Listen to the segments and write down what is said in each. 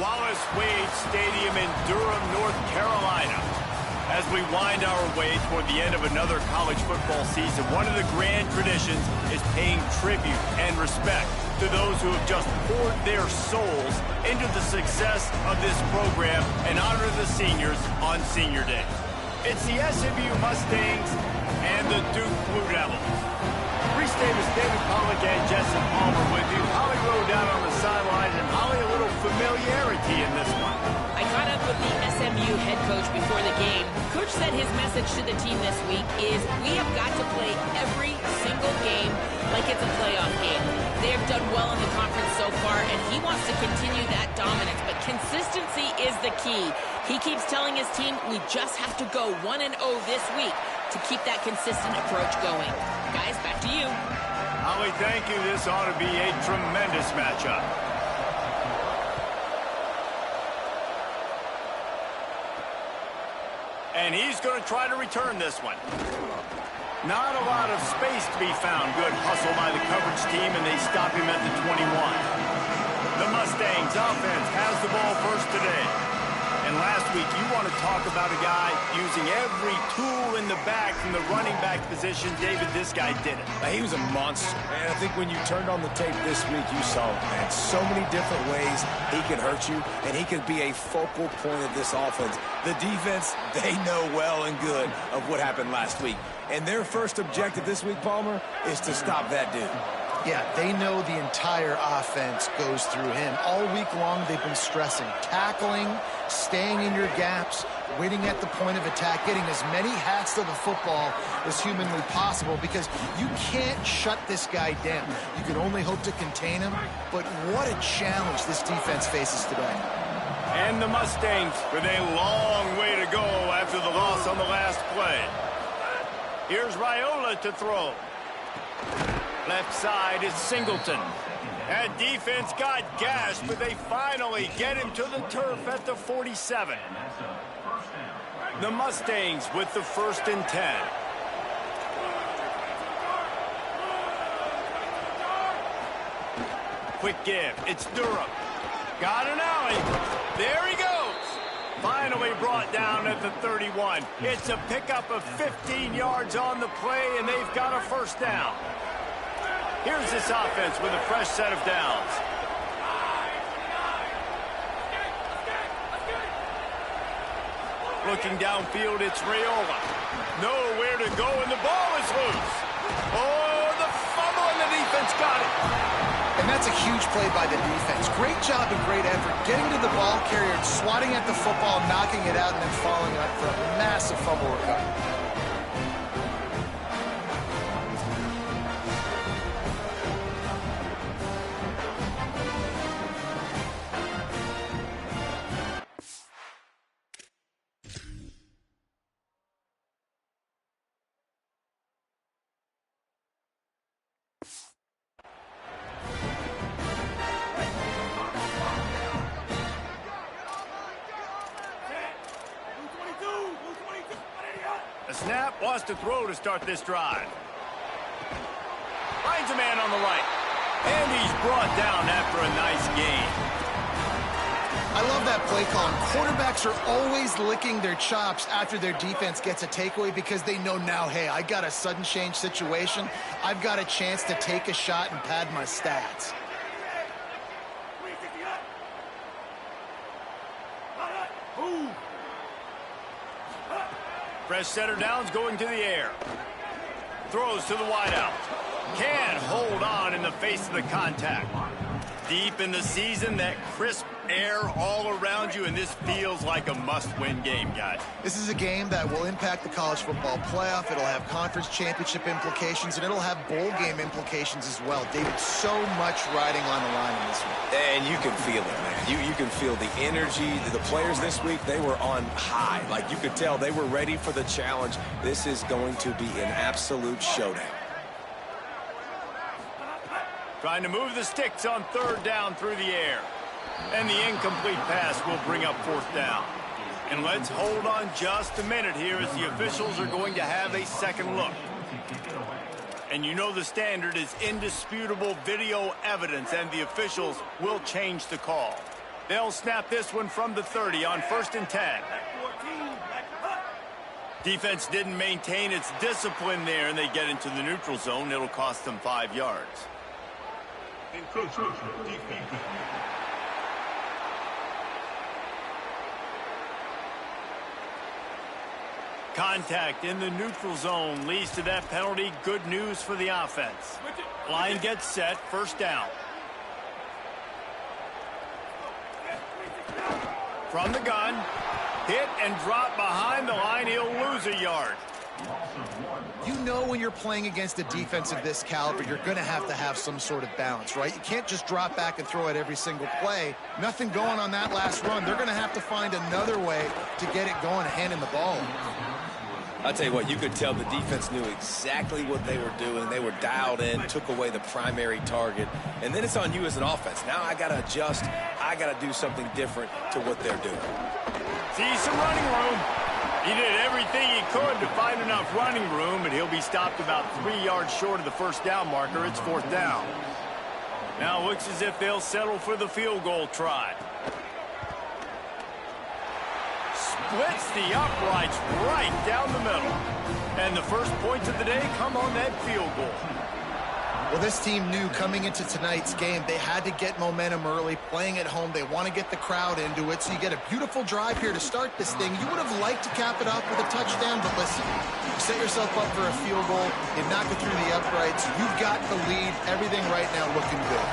Wallace Wade Stadium in Durham, North Carolina. As we wind our way toward the end of another college football season, one of the grand traditions is paying tribute and respect to those who have just poured their souls into the success of this program and honor the seniors on Senior Day. It's the SMU Mustangs and the Duke Blue Devils. Reese Davis, David Pollack, and Justin Palmer with you. Holly Rowe down on the sideline, and Holly, a little familiarity in this one. I caught up with the SMU head coach before the game. Coach said his message to the team this week is we have got to play every single game like it's a playoff game. They have done well in the conference so far, and he wants to continue that dominance, but consistency is the key. He keeps telling his team we just have to go 1-0 this week to keep that consistent approach going. Guys, back to you. Holly, thank you. This ought to be a tremendous matchup. And he's going to try to return this one. Not a lot of space to be found. Good hustle by the coverage team, and they stop him at the 21. The Mustangs offense has the ball first today. And last week, you want to talk about a guy using every tool in the back from the running back position. David, this guy did it. He was a monster, man. I think when you turned on the tape this week, you saw it, man. So many different ways he can hurt you, and he can be a focal point of this offense. The defense, they know well and good of what happened last week. And their first objective this week, Palmer, is to stop that dude. Yeah, they know the entire offense goes through him. All week long, they've been stressing tackling, staying in your gaps, waiting at the point of attack, getting as many hats to the football as humanly possible, because you can't shut this guy down. You can only hope to contain him, but what a challenge this defense faces today. And the Mustangs with a long way to go after the loss on the last play. Here's Raiola to throw. Left side is Singleton. And defense got gashed, but they finally get him to the turf at the 47. The Mustangs with the 1st and 10. Quick give. It's Durham. Got an alley. There he goes. Finally brought down at the 31. It's a pickup of 15 yards on the play, and they've got a 1st down. Here's this offense with a fresh set of downs. Looking downfield, it's Raiola. Nowhere to go, and the ball is loose. Oh, the fumble, and the defense got it. And that's a huge play by the defense. Great job and great effort getting to the ball carrier, swatting at the football, knocking it out, and then following up for a massive fumble recovery. The snap wants to throw to start this drive. Finds a man on the right. And he's brought down after a nice gain. I love that play call. Quarterbacks are always licking their chops after their defense gets a takeaway because they know now, hey, I got a sudden change situation. I've got a chance to take a shot and pad my stats. Fresh setter downs going to the air. Throws to the wideout. Can't hold on in the face of the contact. Deep in the season, that crisp air all around you, and this feels like a must-win game, guys. This is a game that will impact the college football playoff. It'll have conference championship implications, and it'll have bowl game implications as well. David, so much riding on the line in this one. And you can feel it, man. You can feel the energy. The players this week, they were on high. Like, you could tell they were ready for the challenge. This is going to be an absolute showdown. Trying to move the sticks on 3rd down through the air. And the incomplete pass will bring up 4th down. And let's hold on just a minute here as the officials are going to have a second look. And you know the standard is indisputable video evidence, and the officials will change the call. They'll snap this one from the 30 on 1st and 10. Defense didn't maintain its discipline there, and they get into the neutral zone. It'll cost them 5 yards. Contact in the neutral zone leads to that penalty. Good news for the offense. Line gets set, 1st down. From the gun, hit and drop behind the line. He'll lose a yard. You know when you're playing against a defense of this caliber, you're going to have some sort of balance, right? You can't just drop back and throw it every single play. Nothing going on that last run. They're going to have to find another way to get it going, handing the ball. I'll tell you what, you could tell the defense knew exactly what they were doing. They were dialed in, took away the primary target, and then it's on you as an offense. Now I got to adjust. I got to do something different to what they're doing. See some running room. He did everything he could to find enough running room, but he'll be stopped about 3 yards short of the 1st down marker. It's 4th down. Now it looks as if they'll settle for the field goal try. Splits the uprights right down the middle. And the first points of the day come on that field goal. Well, this team knew coming into tonight's game they had to get momentum early, playing at home. They want to get the crowd into it, so you get a beautiful drive here to start this thing. You would have liked to cap it off with a touchdown, but listen, you set yourself up for a field goal, you knock it through the uprights, you've got the lead, everything right now looking good.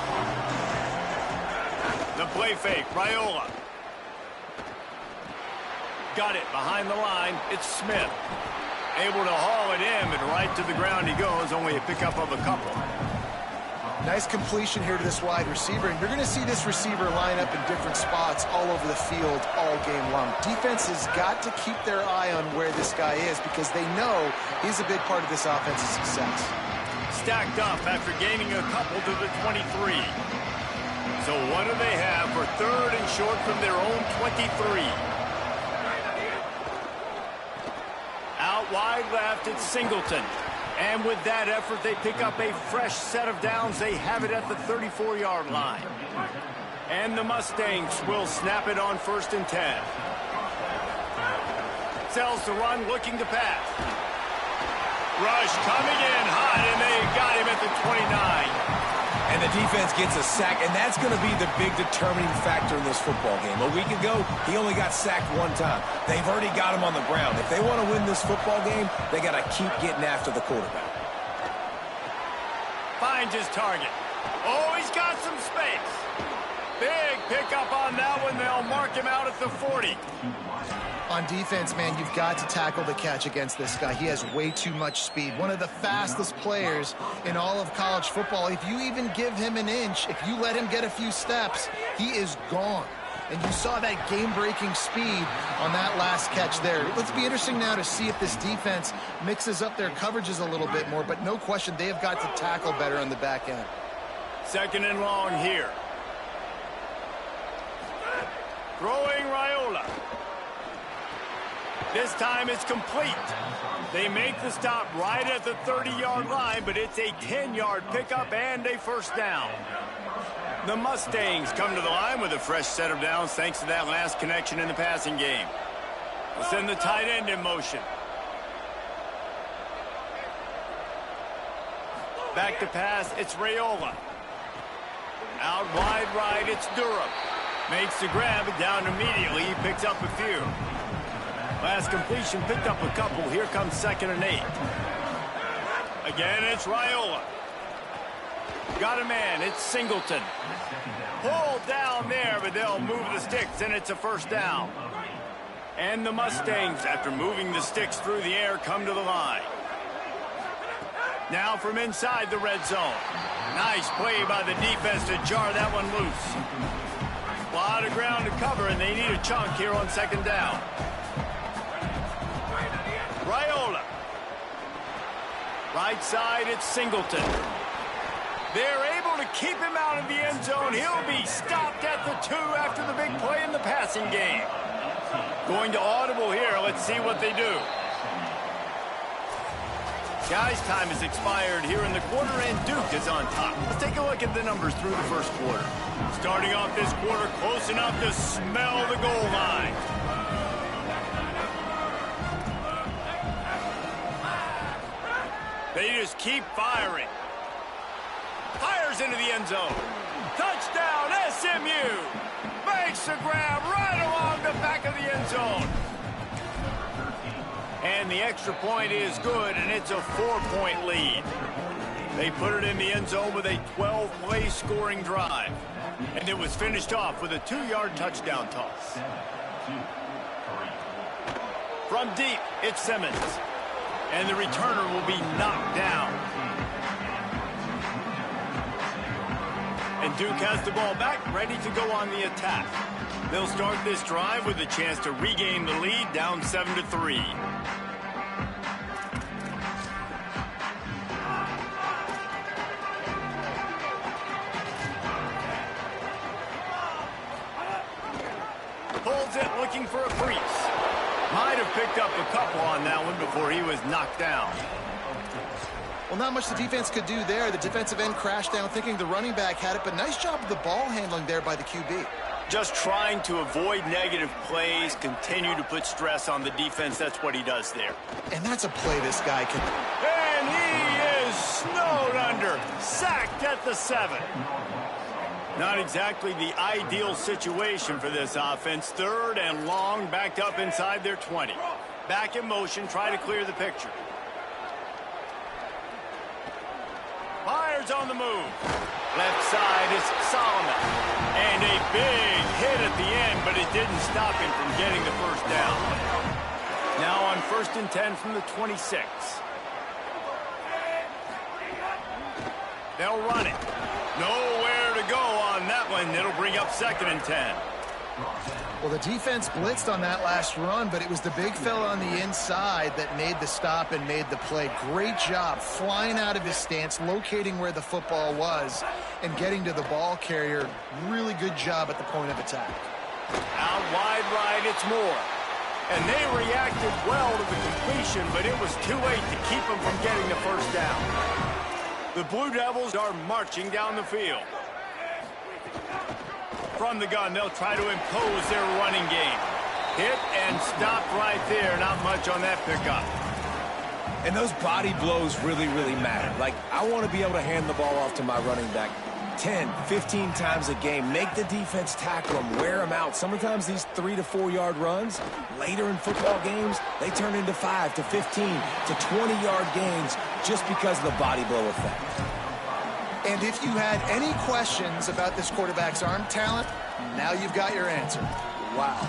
The play fake, Raiola. Got it behind the line. It's Smith. Able to haul it in, but right to the ground he goes. Only a pickup of a couple. Nice completion here to this wide receiver, and you're going to see this receiver line up in different spots all over the field all game long. Defense has got to keep their eye on where this guy is because they know he's a big part of this offense's success. Stacked up after gaining a couple to the 23. So what do they have for 3rd and short from their own 23? Out wide left, it's Singleton. And with that effort, they pick up a fresh set of downs. They have it at the 34-yard line. And the Mustangs will snap it on 1st and 10. Sells the run, looking to pass. Rush coming in hot, and they got him at the 29. And the defense gets a sack, and that's going to be the big determining factor in this football game. A week ago, he only got sacked 1 time. They've already got him on the ground. If they want to win this football game, they got to keep getting after the quarterback. Finds his target. Oh, he's got some space. Big pickup on that one. They'll mark him out at the 40. On defense, man, you've got to tackle the catch against this guy. He has way too much speed. One of the fastest players in all of college football. If you even give him an inch, if you let him get a few steps, he is gone. And you saw that game-breaking speed on that last catch there. Let's be interesting now to see if this defense mixes up their coverages a little bit more, but no question they have got to tackle better on the back end. 2nd and long here. Throwing Raiola. This time it's complete. They make the stop right at the 30-yard line, but it's a 10-yard pickup and a 1st down. The Mustangs come to the line with a fresh set of downs thanks to that last connection in the passing game. We'll send the tight end in motion. Back to pass, it's Raiola. Out wide right, it's Durham. Makes the grab, down immediately. He picks up a few. Last completion, picked up a couple. Here comes 2nd and 8. Again, it's Raiola. Got a man, it's Singleton. Pulled down there, but they'll move the sticks, and it's a 1st down. And the Mustangs, after moving the sticks through the air, come to the line. Now from inside the red zone. Nice play by the defense to jar that one loose. A lot of ground to cover, and they need a chunk here on 2nd down. Raiola. Right side, it's Singleton. They're able to keep him out of the end zone. He'll be stopped at the 2 after the big play in the passing game. Going to audible here. Let's see what they do. Guys, time has expired here in the quarter, and Duke is on top. Let's take a look at the numbers through the first quarter. Starting off this quarter close enough to smell the goal line. They just keep firing. Fires into the end zone. Touchdown, SMU! Makes the grab right along the back of the end zone. And the extra point is good, and it's a 4-point lead. They put it in the end zone with a 12-play scoring drive. And it was finished off with a 2-yard touchdown toss. From deep, it's Simmons. And the returner will be knocked down. And Duke has the ball back, ready to go on the attack. They'll start this drive with a chance to regain the lead, down 7-3. Pulls it, looking for a crease. Might have picked up a couple on that one before he was knocked down. Well, not much the defense could do there. The defensive end crashed down thinking the running back had it, but nice job of the ball handling there by the QB. Just trying to avoid negative plays, continue to put stress on the defense. That's what he does there. And that's a play this guy can... And he is snowed under. Sacked at the 7. Not exactly the ideal situation for this offense. 3rd and long, backed up inside their 20. Back in motion, try to clear the picture. Fires on the move. Left side is Solomon. And a big hit at the end, but it didn't stop him from getting the first down. Now on 1st and 10 from the 26. They'll run it. Nowhere to go on that one. It'll bring up 2nd and 10. Well, the defense blitzed on that last run, but it was the big fella on the inside that made the stop and made the play. Great job flying out of his stance, locating where the football was, and getting to the ball carrier. Really good job at the point of attack. Out wide right, it's Moore. And they reacted well to the completion, but it was too late to keep them from getting the first down. The Blue Devils are marching down the field. From the gun, they'll try to impose their running game. Hit and stopped right there. Not much on that pickup. And those body blows really, really matter. Like, I want to be able to hand the ball off to my running back 10, 15 times a game. Make the defense tackle them, wear them out. Sometimes these 3 to 4 yard runs, later in football games, they turn into 5 to 15 to 20-yard gains just because of the body blow effect. And if you had any questions about this quarterback's arm talent, now you've got your answer. Wow.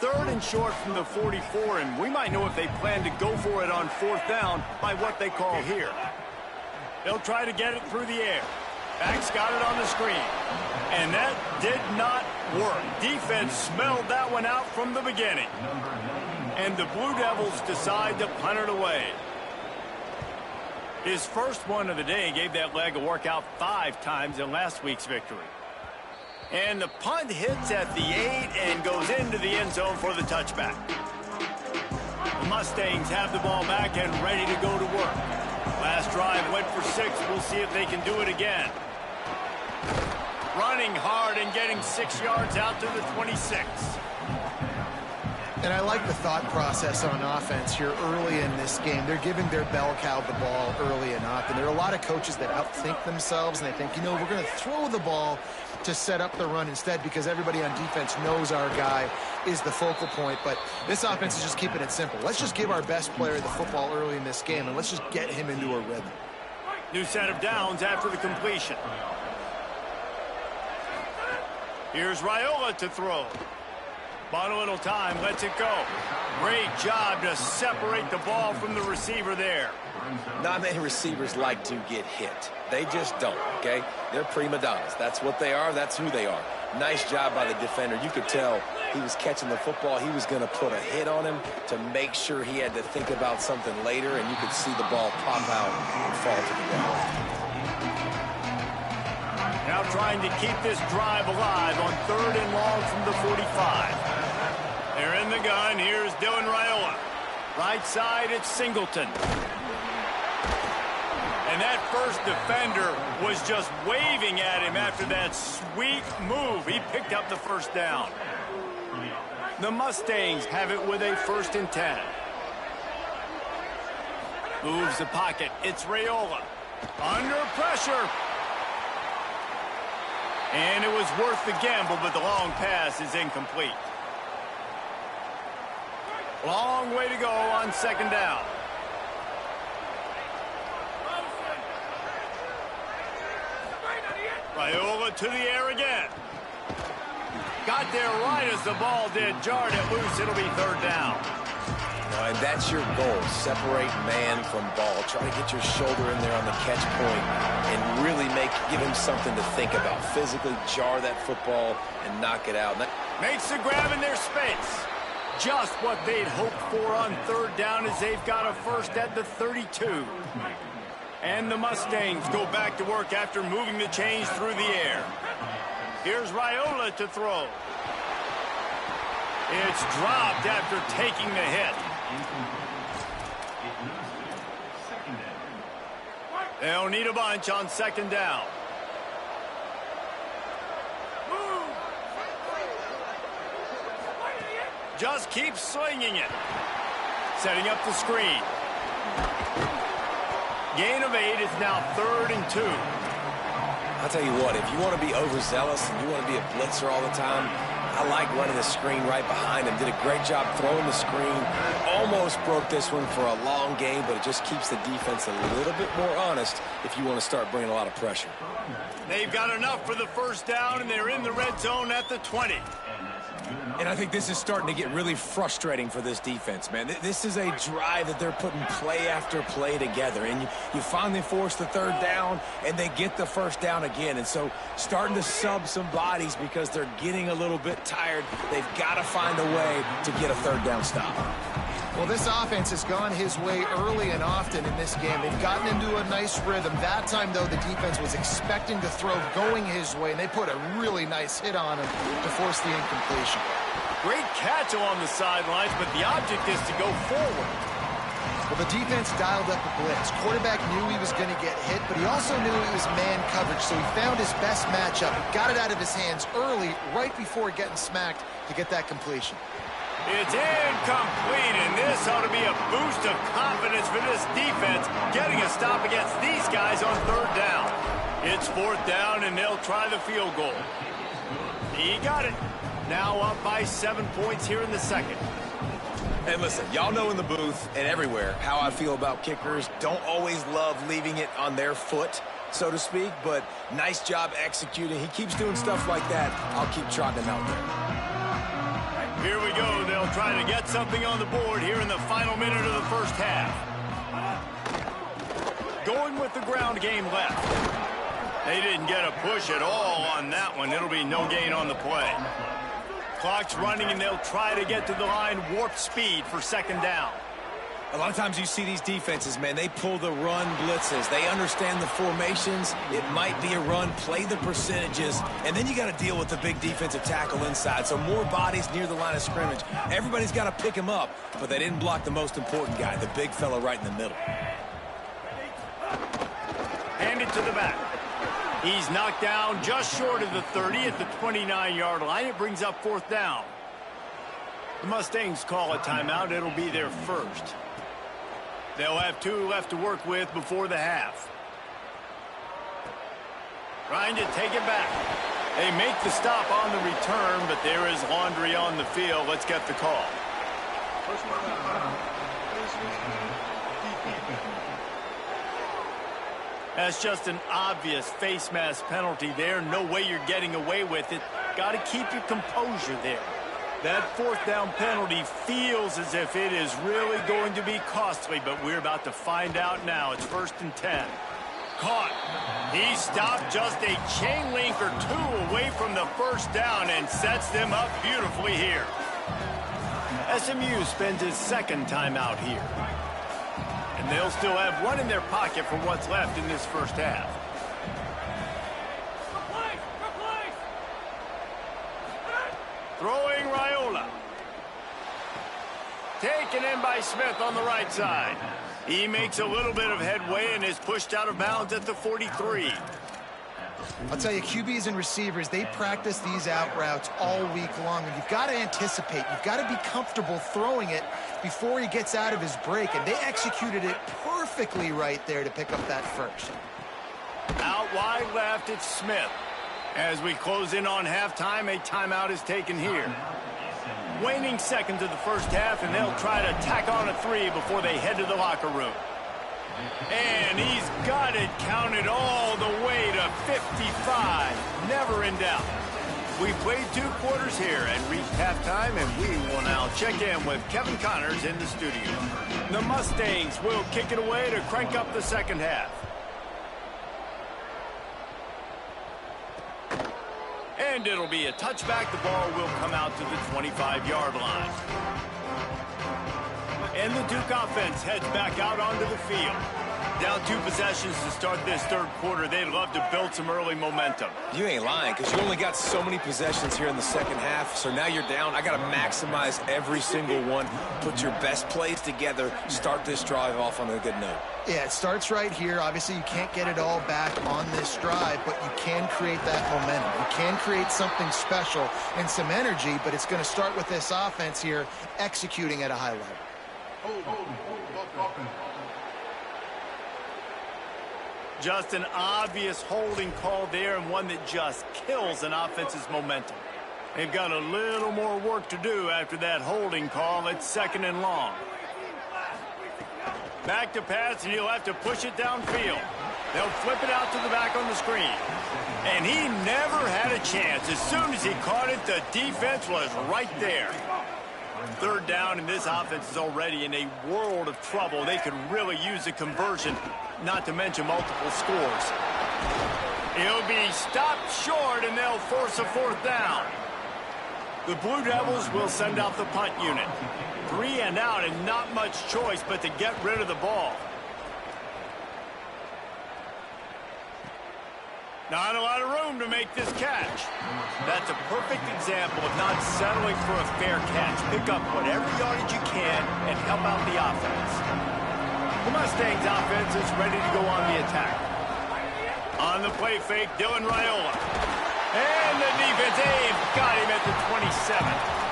3rd and short from the 44, and we might know if they plan to go for it on 4th down by what they call here. They'll try to get it through the air. Back's got it on the screen. And that did not work. Defense smelled that one out from the beginning. And the Blue Devils decide to punt it away. His first one of the day gave that leg a workout 5 times in last week's victory. And the punt hits at the 8 and goes into the end zone for the touchback. The Mustangs have the ball back and ready to go to work. Last drive went for 6. We'll see if they can do it again. Running hard and getting 6 yards out to the 26. And I like the thought process on offense here early in this game. They're giving their bell cow the ball early enough. And there are a lot of coaches that outthink themselves, and they think, you know, we're going to throw the ball to set up the run instead because everybody on defense knows our guy is the focal point. But this offense is just keeping it simple. Let's just give our best player the football early in this game, and let's just get him into a rhythm. New set of downs after the completion. Here's Raiola to throw. Bought a little time, lets it go. Great job to separate the ball from the receiver there. Not many receivers like to get hit. They just don't, okay? They're prima donnas. That's what they are. That's who they are. Nice job by the defender. You could tell he was catching the football. He was going to put a hit on him to make sure he had to think about something later, and you could see the ball pop out and fall to the ground. Now trying to keep this drive alive on 3rd and long from the 45. They're in the gun. Here's Dylan Raiola. Right side, it's Singleton. And that first defender was just waving at him after that sweet move. He picked up the first down. The Mustangs have it with a 1st and 10. Moves the pocket. It's Raiola. Under pressure. And it was worth the gamble, but the long pass is incomplete. Long way to go on 2nd down. Raiola to the air again. Got there right as the ball did. Jarred it loose. It'll be 3rd down. And that's your goal. Separate man from ball. Try to get your shoulder in there on the catch point and really give him something to think about. Physically jar that football and knock it out. Makes the grab in their space. Just what they'd hoped for on 3rd down as they've got a first at the 32. And the Mustangs go back to work after moving the chains through the air. Here's Raiola to throw. It's dropped after taking the hit. They'll need a bunch on 2nd down. Just keep slinging it. Setting up the screen. Gain of 8 is now 3rd and 2. I'll tell you what, if you want to be overzealous and you want to be a blitzer all the time, I like running the screen right behind him. Did a great job throwing the screen. Almost broke this one for a long game, but it just keeps the defense a little bit more honest if you want to start bringing a lot of pressure. They've got enough for the 1st down, and they're in the red zone at the 20. And I think this is starting to get really frustrating for this defense, man. This is a drive that they're putting play after play together. And you finally force the 3rd down, and they get the 1st down again. And so starting to sub some bodies because they're getting a little bit tired. They've got to find a way to get a 3rd down stop. Well, this offense has gone his way early and often in this game. They've gotten into a nice rhythm. That time, though, the defense was expecting to throw going his way, and they put a really nice hit on him to force the incompletion. Great catch along the sidelines, but the object is to go forward. Well, the defense dialed up a blitz. Quarterback knew he was going to get hit, but he also knew it was man coverage, so he found his best matchup, got it out of his hands early, right before getting smacked to get that completion. It's incomplete, and this ought to be a boost of confidence for this defense, getting a stop against these guys on 3rd down. It's 4th down, and they'll try the field goal. He got it. Now up by 7 points here in the 2nd. And listen, y'all know in the booth and everywhere how I feel about kickers. Don't always love leaving it on their foot, so to speak, but nice job executing. He keeps doing stuff like that. I'll keep trotting him out there. Here we go. They'll try to get something on the board here in the final minute of the 1st half. Going with the ground game left. They didn't get a push at all on that one. It'll be no gain on the play. Clock's running, and they'll try to get to the line warp speed for 2nd down. A lot of times you see these defenses, man, they pull the run blitzes. They understand the formations. It might be a run, play the percentages, and then you got to deal with the big defensive tackle inside. So more bodies near the line of scrimmage. Everybody's got to pick him up, but they didn't block the most important guy, the big fella right in the middle. Hand it to the back. He's knocked down just short of the 30 at the 29-yard line. It brings up 4th down. The Mustangs call a timeout. It'll be their first. They'll have 2 left to work with before the half. Trying to take it back. They make the stop on the return, but there is laundry on the field. Let's get the call. That's just an obvious face mask penalty there. No way you're getting away with it. Got to keep your composure there. That 4th down penalty feels as if it is really going to be costly, but we're about to find out now. It's 1st and 10. Caught. He stopped just a chain link or 2 away from the 1st down and sets them up beautifully here. SMU spends his 2nd timeout here. And they'll still have 1 in their pocket for what's left in this 1st half. Throwing Raiola. Taken in by Smith on the right side. He makes a little bit of headway and is pushed out of bounds at the 43. I'll tell you, QBs and receivers, they practice these out routes all week long, and you've got to anticipate. You've got to be comfortable throwing it before he gets out of his break, and they executed it perfectly right there to pick up that first. Out wide left, it's Smith. As we close in on halftime, a timeout is taken here. Waning seconds of the first half, and they'll try to tack on a 3 before they head to the locker room. And he's got it counted all the way to 55. Never in doubt. We played 2 quarters here and reached halftime, and we will now check in with Kevin Connors in the studio. The Mustangs will kick it away to crank up the second half. And it'll be a touchback. The ball will come out to the 25-yard line. And the Duke offense heads back out onto the field. Down 2 possessions to start this third quarter. They'd love to build some early momentum. You ain't lying, because you only got so many possessions here in the second half, so now you're down. I got to maximize every single one, put your best plays together, start this drive off on a good note. Yeah, it starts right here. Obviously, you can't get it all back on this drive, but you can create that momentum. You can create something special and some energy, but it's going to start with this offense here executing at a high level. Just an obvious holding call there, and one that just kills an offense's momentum. They've got a little more work to do after that holding call. It's 2nd and long. Back to pass, and he'll have to push it downfield. They'll flip it out to the back on the screen. And he never had a chance. As soon as he caught it, the defense was right there. 3rd down, and this offense is already in a world of trouble. They could really use a conversion, not to mention multiple scores. He'll be stopped short, and they'll force a 4th down. The Blue Devils will send out the punt unit. 3 and out, and not much choice but to get rid of the ball. Not a lot of room to make this catch. That's a perfect example of not settling for a fair catch. Pick up whatever yardage you can and help out the offense. The Mustangs offense is ready to go on the attack. On the play fake, Dylan Raiola. And the defense, got him at the 27.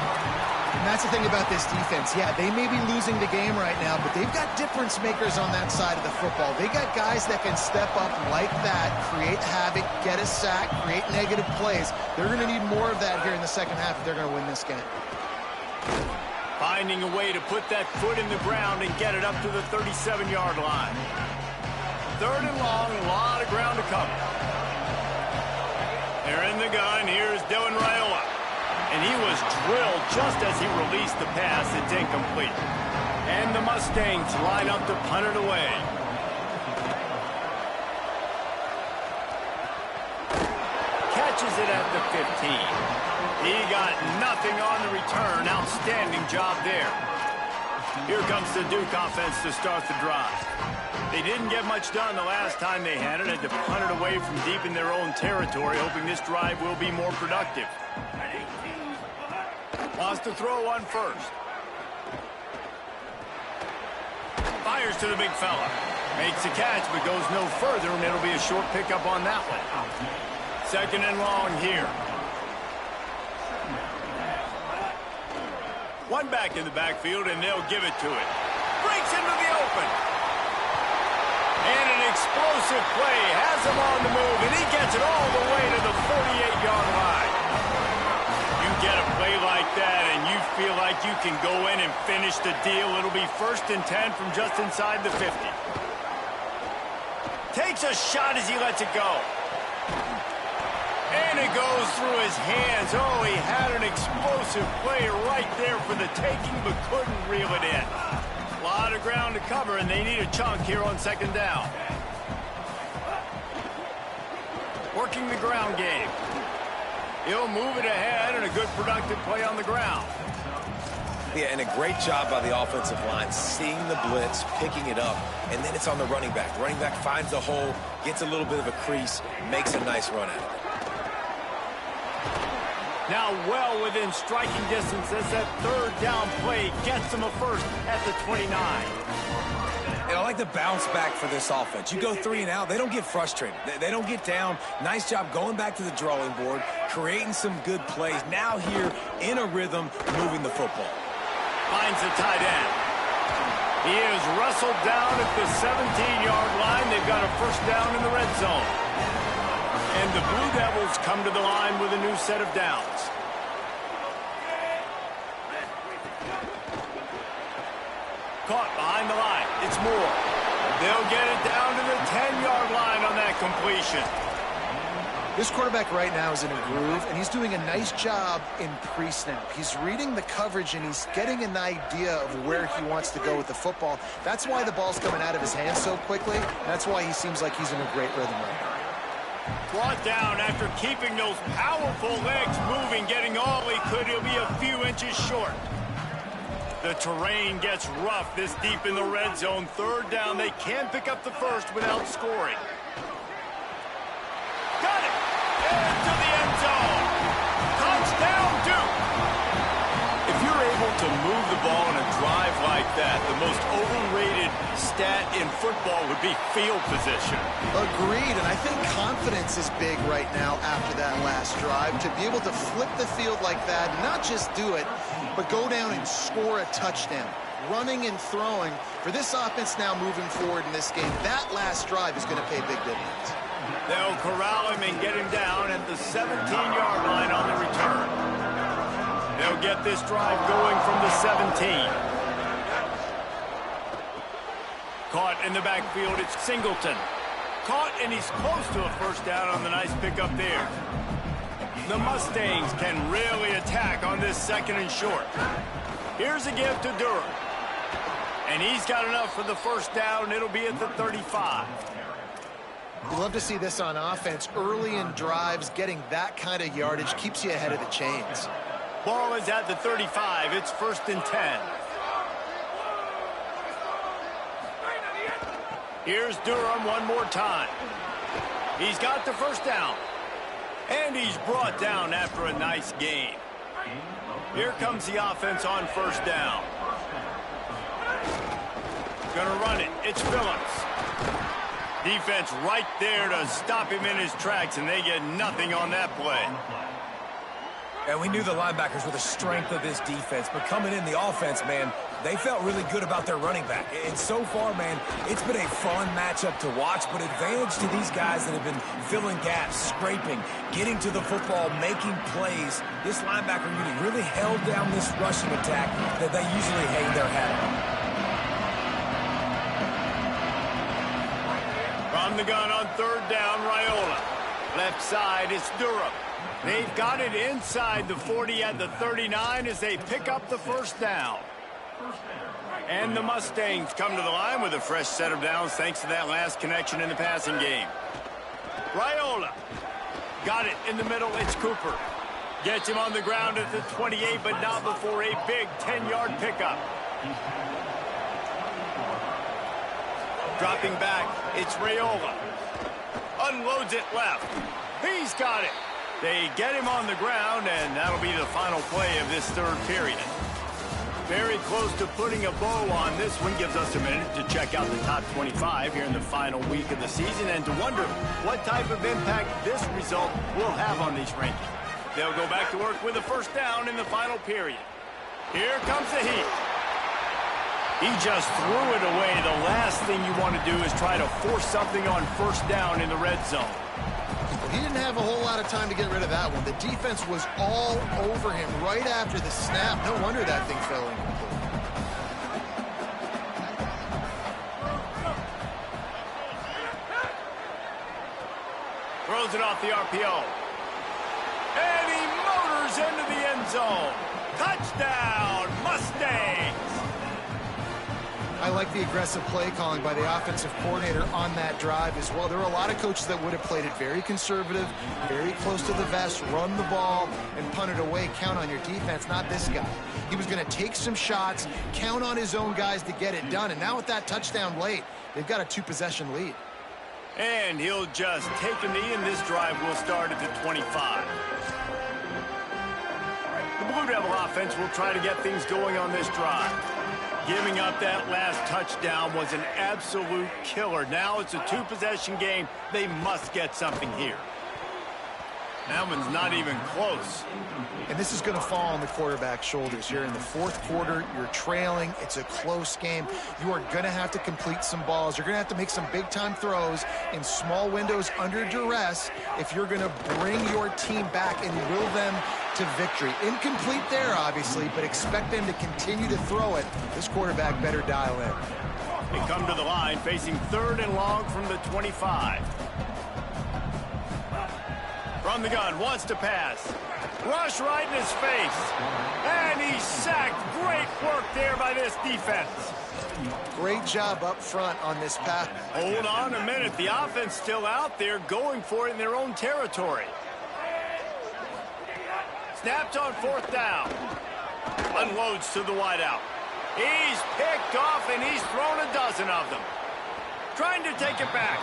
And that's the thing about this defense. Yeah, they may be losing the game right now, but they've got difference makers on that side of the football. They got guys that can step up like that, create havoc, get a sack, create negative plays. They're going to need more of that here in the second half if they're going to win this game. Finding a way to put that foot in the ground and get it up to the 37-yard line. 3rd and long, a lot of ground to cover. They're in the gun. Here's Dylan Raiola. And he was drilled just as he released the pass. It's incomplete. And the Mustangs line up to punt it away. Catches it at the 15. He got nothing on the return. Outstanding job there. Here comes the Duke offense to start the drive. They didn't get much done the last time they had it. Had to punt it away from deep in their own territory, hoping this drive will be more productive. Wants to throw on first. Fires to the big fella. Makes a catch, but goes no further, and it'll be a short pickup on that one. 2nd and long here. One back in the backfield, and they'll give it to it. Breaks into the open. And an explosive play has him on the move, and he gets it all the way to the 48-yard line. You get a play like that, and you feel like you can go in and finish the deal. It'll be 1st and 10 from just inside the 50. Takes a shot as he lets it go. And it goes through his hands. Oh, he had an explosive play right there for the taking, but couldn't reel it in. A lot of ground to cover, and they need a chunk here on 2nd down. Working the ground game. He'll move it ahead, and a good productive play on the ground. Yeah, and a great job by the offensive line, seeing the blitz, picking it up, and then it's on the running back. Running back finds the hole, gets a little bit of a crease, makes a nice run at it. Now well within striking distance as that third down play gets them a first at the 29. And I like the bounce back for this offense. You go 3 and out, they don't get frustrated. They don't get down. Nice job going back to the drawing board, creating some good plays. Now here in a rhythm, moving the football. Finds the tight end. He is wrestled down at the 17-yard line. They've got a first down in the red zone. And the Blue Devils come to the line with a new set of downs. Caught behind the line. It's Moore. They'll get it down to the 10-yard line on that completion. This quarterback right now is in a groove, and he's doing a nice job in pre-snap. He's reading the coverage, and he's getting an idea of where he wants to go with the football. That's why the ball's coming out of his hands so quickly. That's why he seems like he's in a great rhythm right now. Brought down after keeping those powerful legs moving, getting all he could. He'll be a few inches short. The terrain gets rough this deep in the red zone. Third down, they can pick up the first without scoring. Got it! Into the end zone. Touchdown, Duke! If you're able to move the ball in a drive like that, the most overrated stat in football would be field position. Agreed, and I think confidence is big right now after that last drive. To be able to flip the field like that, not just do it, but go down and score a touchdown. Running and throwing. For this offense now moving forward in this game, that last drive is going to pay big dividends. They'll corral him and get him down at the 17-yard line on the return. They'll get this drive going from the 17. Caught in the backfield, it's Singleton. Caught, and he's close to a first down on the nice pickup there. The Mustangs can really attack on this second and short. Here's a give to Durham. And he's got enough for the first down. It'll be at the 35. You love to see this on offense. Early in drives, getting that kind of yardage keeps you ahead of the chains. Ball is at the 35. It's 1st and 10. Here's Durham one more time. He's got the first down. And he's brought down after a nice gain. Here comes the offense on first down. Gonna run it. It's Phillips. Defense right there to stop him in his tracks, and they get nothing on that play. And we knew the linebackers were the strength of this defense, but coming in the offense, man, they felt really good about their running back. And so far, man, it's been a fun matchup to watch, but advantage to these guys that have been filling gaps, scraping, getting to the football, making plays. This linebacker unit really held down this rushing attack that they usually hang their hat on. From the gun on third down, Raiola. Left side, it's Durham. They've got it inside the 40 at the 39 as they pick up the first down. And the Mustangs come to the line with a fresh set of downs thanks to that last connection in the passing game. Raiola. Got it in the middle, it's Cooper. Gets him on the ground at the 28, but not before a big 10-yard pickup. Dropping back, it's Raiola. Unloads it left. He's got it. They get him on the ground, and that'll be the final play of this third period. Very close to putting a bow on this one. Gives us a minute to check out the top 25 here in the final week of the season and to wonder what type of impact this result will have on these rankings. They'll go back to work with a first down in the final period. Here comes the heat. He just threw it away. The last thing you want to do is try to force something on first down in the red zone. He didn't have a whole lot of time to get rid of that one. The defense was all over him right after the snap. No wonder that thing fell incomplete. Throws it off the RPO. And he motors into the end zone. Touchdown, Mustangs! I like the aggressive play calling by the offensive coordinator on that drive as well. There are a lot of coaches that would have played it very conservative, very close to the vest, run the ball, and punt it away, count on your defense. Not this guy. He was going to take some shots, count on his own guys to get it done, and now with that touchdown late, they've got a 2-possession lead. And he'll just take a knee, and this drive will start at the 25. Blue Devil offense will try to get things going on this drive. Giving up that last touchdown was an absolute killer. Now it's a two-possession game. They must get something here. That one's not even close. And this is going to fall on the quarterback's shoulders. You're in the fourth quarter. You're trailing. It's a close game. You are going to have to complete some balls. You're going to have to make some big-time throws in small windows under duress if you're going to bring your team back and will them to victory. Incomplete there, obviously, but expect them to continue to throw it. This quarterback better dial in. They come to the line facing 3rd and long from the 25. From the gun, wants to pass. Rush right in his face. And he's sacked. Great work there by this defense. Great job up front on this pass. Hold on a minute. The offense still out there going for it in their own territory. Snapped on 4th down. Unloads to the wideout. He's picked off and he's thrown a dozen of them. Trying to take it back.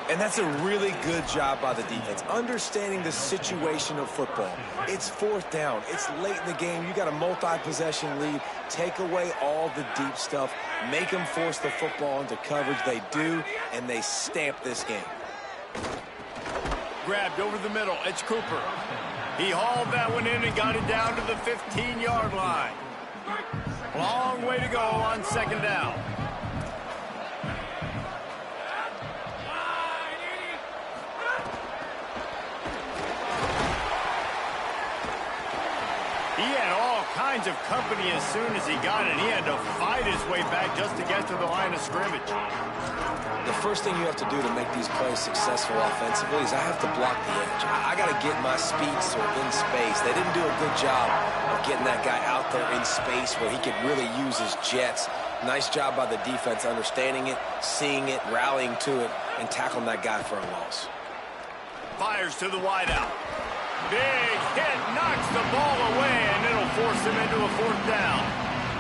And that's a really good job by the defense, understanding the situation of football. It's 4th down. It's late in the game. You got a multi-possession lead. Take away all the deep stuff. Make them force the football into coverage. They do, and they stamp this game. Grabbed over the middle. It's Cooper. He hauled that one in and got it down to the 15-yard line. Long way to go on 2nd down. He had all kinds of company as soon as he got it. He had to fight his way back just to get to the line of scrimmage. The first thing you have to do to make these plays successful offensively is I have to block the edge. I got to get my speedster in space. They didn't do a good job of getting that guy out there in space where he could really use his jets. Nice job by the defense understanding it, seeing it, rallying to it, and tackling that guy for a loss. Fires to the wideout. Big hit, knocks the ball away, and it'll force him into a 4th down.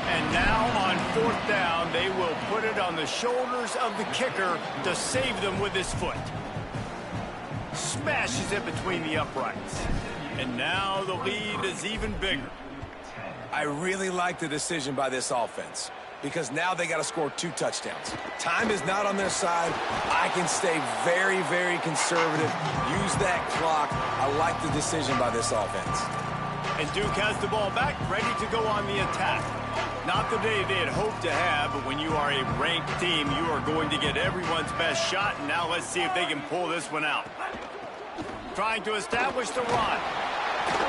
And now on 4th down, they will put it on the shoulders of the kicker to save them with his foot. Smashes it between the uprights. And now the lead is even bigger. I really like the decision by this offense because now they got to score 2 touchdowns. Time is not on their side. I can stay very, very conservative. Use that clock. I like the decision by this offense. And Duke has the ball back, ready to go on the attack. Not the day they had hoped to have, but when you are a ranked team, you are going to get everyone's best shot. And now let's see if they can pull this one out. Trying to establish the run.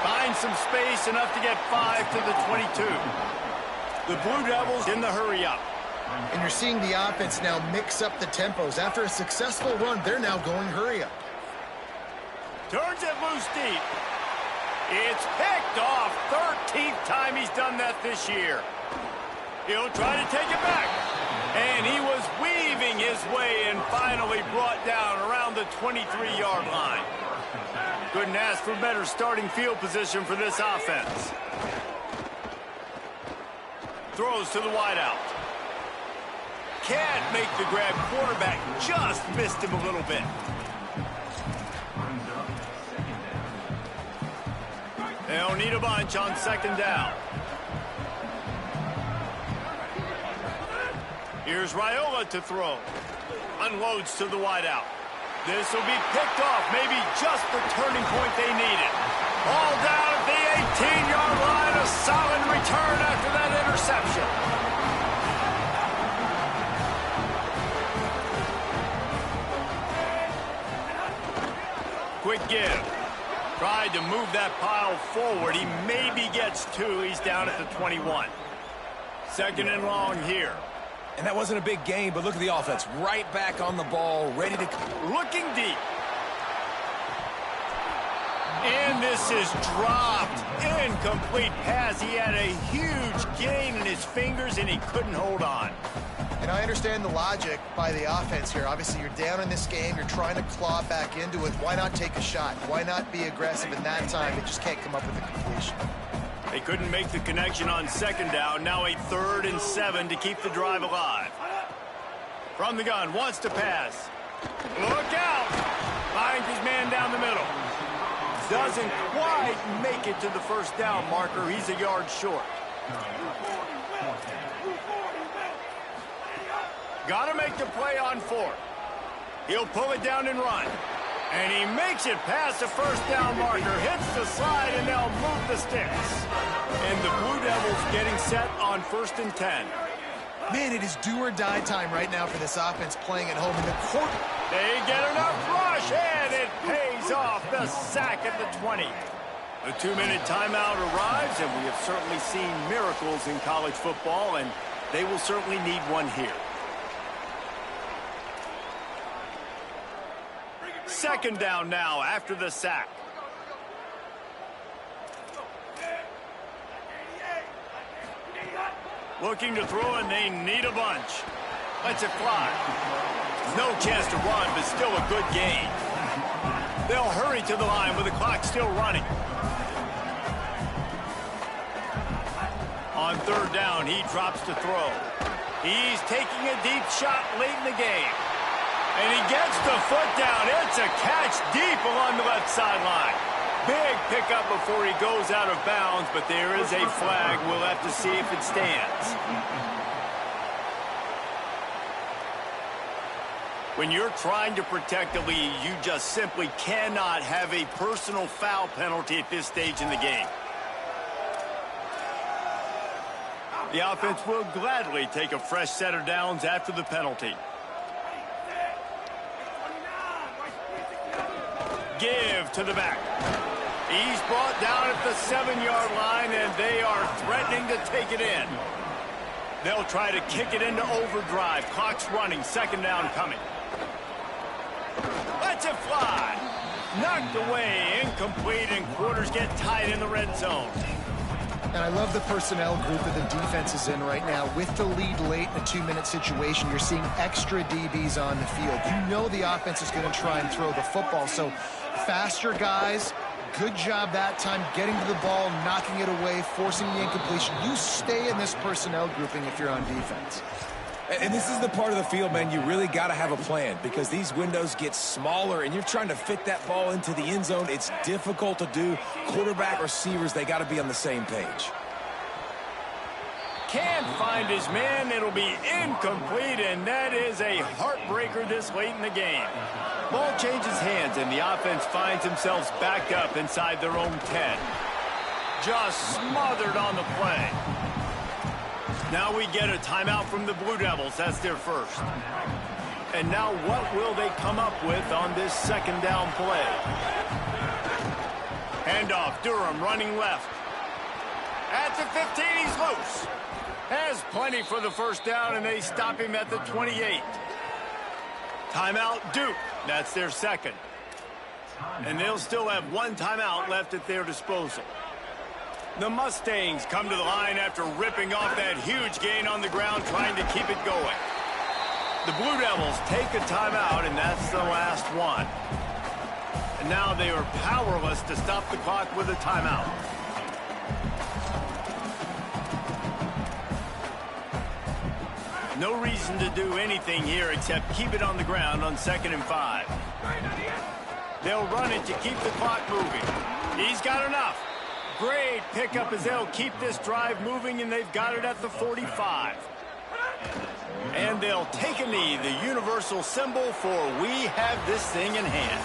Find some space, enough to get 5 to the 22. The Blue Devils in the hurry-up. And you're seeing the offense now mix up the tempos. After a successful run, they're now going hurry-up. Turns it loose deep. It's picked off. 13th time he's done that this year. He'll try to take it back. And he was weaving his way and finally brought down around the 23-yard line. Couldn't ask for better starting field position for this offense. Throws to the wideout. Can't make the grab. Quarterback just missed him a little bit. They'll need a bunch on 2nd down. Here's Raiola to throw. Unloads to the wideout. This will be picked off. Maybe just the turning point they needed. All down at the 18-yard line. A solid return after that interception. Quick give. Tried to move that pile forward. He maybe gets 2. He's down at the 21. 2nd and long here. And that wasn't a big game, but look at the offense. Right back on the ball, ready to... Looking deep. And this is dropped. Incomplete pass. He had a huge gain in his fingers, and he couldn't hold on. And I understand the logic by the offense here. Obviously, you're down in this game. You're trying to claw back into it. Why not take a shot? Why not be aggressive in that time? They just can't come up with a completion. They couldn't make the connection on 2nd down. Now a 3rd and 7 to keep the drive alive. From the gun, wants to pass. Look out! Finds his man down the middle. Doesn't quite make it to the first down marker. He's a yard short. Got to make the play on 4th. He'll pull it down and run. And he makes it past the first down marker, hits the slide, and they'll move the sticks. And the Blue Devils getting set on 1st and 10. Man, it is do or die time right now for this offense playing at home in the court. They get enough rush, and it pays off. The sack at the 20. The 2-minute timeout arrives, and we have certainly seen miracles in college football, and they will certainly need one here. 2nd down now after the sack. Looking to throw, and they need a bunch. Lets it fly. No chance to run, but still a good gain. They'll hurry to the line with the clock still running. On 3rd down, he drops to throw. He's taking a deep shot late in the game. And he gets the foot down. It's a catch deep along the left sideline. Big pickup before he goes out of bounds, but there is a flag. We'll have to see if it stands. When you're trying to protect the lead, you just simply cannot have a personal foul penalty at this stage in the game. The offense will gladly take a fresh set of downs after the penalty. Give to the back. He's brought down at the 7-yard line, and they are threatening to take it in. They'll try to kick it into overdrive. Clock's running. 2nd down coming. Lets it fly. Knocked away. Incomplete, and quarters get tied in the red zone. And I love the personnel group that the defense is in right now. With the lead late in a 2-minute situation, you're seeing extra DBs on the field. You know the offense is going to try and throw the football. So faster guys, good job that time getting to the ball, knocking it away, forcing the incompletion. You stay in this personnel grouping if you're on defense. And this is the part of the field, man, you really got to have a plan because these windows get smaller and you're trying to fit that ball into the end zone. It's difficult to do. Quarterback, receivers, they got to be on the same page. Can't find his man. It'll be incomplete, and that is a heartbreaker this late in the game. Ball changes hands, and the offense finds themselves backed up inside their own 10. Just smothered on the play. Now we get a timeout from the Blue Devils. That's their first. And now what will they come up with on this 2nd down play? Handoff, Durham running left. At the 15, he's loose. Has plenty for the 1st down, and they stop him at the 28. Timeout, Duke. That's their 2nd. And they'll still have 1 timeout left at their disposal. The Mustangs come to the line after ripping off that huge gain on the ground, trying to keep it going. The Blue Devils take a timeout, and that's the last one. And now they are powerless to stop the clock with a timeout. No reason to do anything here except keep it on the ground on 2nd and 5. They'll run it to keep the clock moving. He's got enough. Great pickup as they'll keep this drive moving, and they've got it at the 45. And they'll take a knee, the universal symbol for we have this thing in hand.